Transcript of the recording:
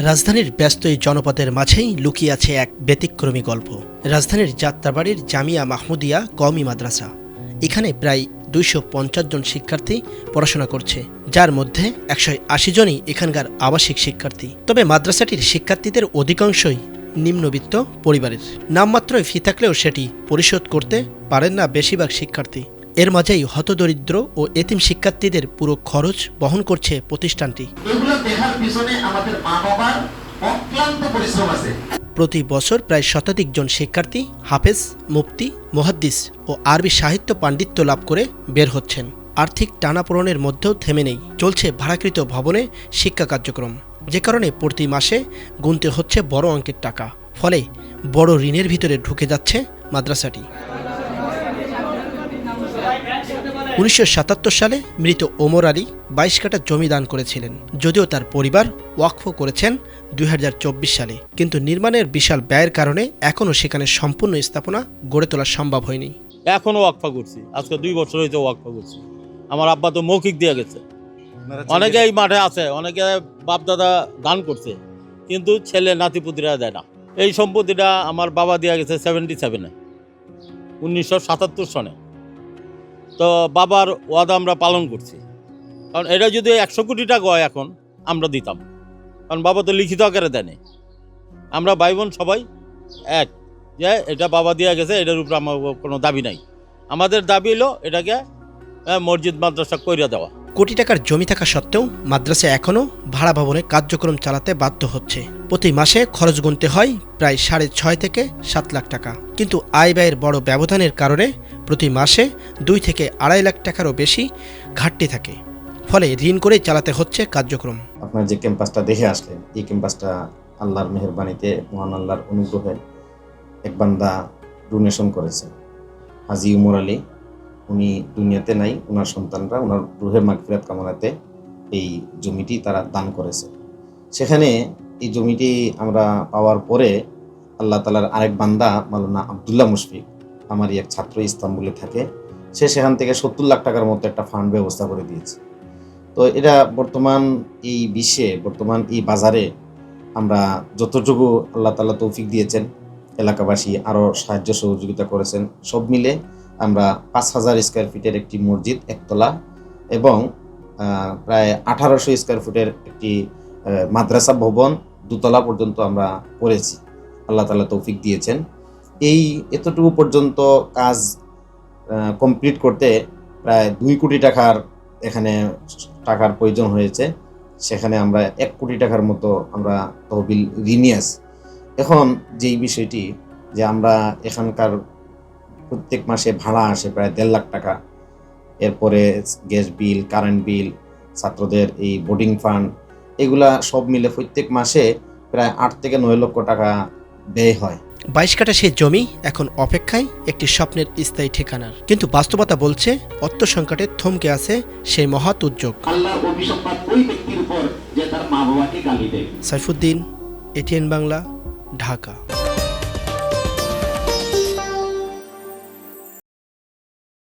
রাজধানীর ব্যস্ত এই জনপদের মাঝেই লুকিয়ে আছে এক ব্যতিক্রমী গল্প। রাজধানীর যাত্রাবাড়ির জামিয়া মাহমুদিয়া কওমি মাদ্রাসা। এখানে প্রায় 250 জন শিক্ষার্থী পড়াশোনা করছে, যার মধ্যে 180 জনই এখানকার আবাসিক শিক্ষার্থী। তবে মাদ্রাসাটির শিক্ষার্থীদের অধিকাংশই নিম্নবিত্ত পরিবারের। নামমাত্রই ফি থাকলেও সেটি পরিশোধ করতে পারেন না বেশিরভাগ শিক্ষার্থী। এর মাঝেই হতদরিদ্র ও এতিম শিক্ষার্থীদের পুরো খরচ বহন করছে প্রতিষ্ঠানটি। এগুলো দেখার পিছনে আমাদের মা-বাবার অক্লান্ত পরিশ্রম আছে। প্রতি বছর প্রায় শতাধিক জন শিক্ষার্থী হাফেজ, মুফতি, মুহাদ্দিস ও আরবি সাহিত্য পাণ্ডিত্য লাভ করে বের হচ্ছেন। আর্থিক টানাপোড়েনের মধ্যেও থেমে নেই চলছে ভাড়াকৃত ভবনে শিক্ষা কার্যক্রম, যে কারণে প্রতি মাসে গুনতে হচ্ছে বড় অঙ্কের টাকা। ফলে বড় ঋণের ভিতরে ঢুকে যাচ্ছে মাদ্রাসাটি। 1977 সালে মৃত ওমর আলী 22 কাঠা জমি দান করেছিলেন, যদিও তার পরিবার ওয়াকফ করেছেন 2024 সালে। কিন্তু নির্মাণের বিশাল ব্যয়ের কারণে এখনও সেখানে সম্পূর্ণ স্থাপনা গড়ে তোলা সম্ভব হয়নি। এখনও ওয়াকফা করছি, আজকে 2 বছর হয়েছে ওয়াকফা করছি। আমার আব্বা তো মৌখিক দিয়ে গেছে, অনেকে এই মাঠে আছে, অনেকে বাপদাদা দান করছে, কিন্তু ছেলে নাতিপুতিরা দেয় না। এই সম্পত্তিটা আমার বাবা দিয়ে গেছে 77-এ, 1977 সনে। তো বাবার ওয়াদা আমরা পালন করছি, কারণ এটা যদি 100 কোটি টাকা হয় এখন আমরা দিতাম, কারণ বাবা তো লিখিত আকারে দেয়নি। আমরা ভাই বোন সবাই এক, যে এটা বাবা দিয়ে গেছে, এটার উপরে আমার কোনো দাবি নাই। আমাদের দাবি হলো এটাকে মসজিদ মাদ্রাসা কইরা দেওয়া। কোটি টাকার জমি থাকা সত্ত্বেও মাদ্রাসা এখনও ভাড়া ভবনে কার্যক্রম চালাতে বাধ্য হচ্ছে। প্রতি মাসে খরচ গুনতে হয় প্রায় 6.5 থেকে 7 লাখ টাকা। কিন্তু আয় ব্যয়ের বড় ব্যবধানের কারণে প্রতি মাসে 2 থেকে 2.5 লাখ টাকারও বেশি ঘাটতি থাকে। ফলে ঋণ করে চালাতে হচ্ছে কার্যক্রম। আপনার যে ক্যাম্পাসটা দেখে আসলেন, এই ক্যাম্পাসটা আল্লাহর মেহেরবানিতে, মহান আল্লাহর অনুগ্রহে এক বান্দা ডোনেশন করেছেন। হাজি উমর আলী, উনি দুনিয়াতে নাই, ওনার সন্তানরা ওনার রুহের মাগফিরাত কামনাতে এই জমিটি তারা দান করেছে। সেখানে এই জমিটি আমরা পাওয়ার পরে আল্লাহ তাআলার আরেক বান্দা মাওলানা আব্দুল্লাহ মুশফিক, আমারই এক ছাত্র ইস্তাম্বুলে থাকে, সে সেখান থেকে 70 লাখ টাকার মতো একটা ফান্ড ব্যবস্থা করে দিয়েছে। তো এটা বর্তমান এই বিশ্বে, বর্তমান এই বাজারে আমরা যতটুকু আল্লাহ তাআলা তৌফিক দিয়েছেন, এলাকাবাসী আরও সাহায্য সহযোগিতা করেছেন, সব মিলে আমরা 5000 স্কোয়ার ফিটের একটি মসজিদ একতলা এবং প্রায় 1800 স্কোয়ার ফুটের একটি মাদ্রাসা ভবন দুতলা পর্যন্ত আমরা করেছি। আল্লাহ তাআলা তৌফিক দিয়েছেন। এই এতটুকু পর্যন্ত কাজ কমপ্লিট করতে প্রায় 2 কোটি টাকার এখানে টাকার প্রয়োজন হয়েছে। সেখানে আমরা 1 কোটি টাকার মতো আমরা তহবিল ঋণী আছি। এখন যেই বিষয়টি যে আমরা এখানকার প্রত্যেক মাসে ভাড়া আসে প্রায় 1.5 লাখ টাকা, এরপরে গ্যাস বিল, কারেন্ট বিল, ছাত্রদের এই বোর্ডিং ফান্ড, এগুলা সব মিলে প্রত্যেক মাসে প্রায় 8 থেকে 9 লক্ষ টাকা ব্যয় হয়। 22 কাঠা সে জমি এখন অপেক্ষায় একটি স্বপ্নের স্থায়ী ঠিকানার। কিন্তু বাস্তবতা বলছে অর্থ সংকটে থমকে আছে সেই মহৎ উদ্যোগ। আল্লাহর অভিশাপ ওই ব্যক্তির উপর যে তার মা বাবাকে গালি দেয়। সাইফুদ্দিন, এটিএন বাংলা, ঢাকা।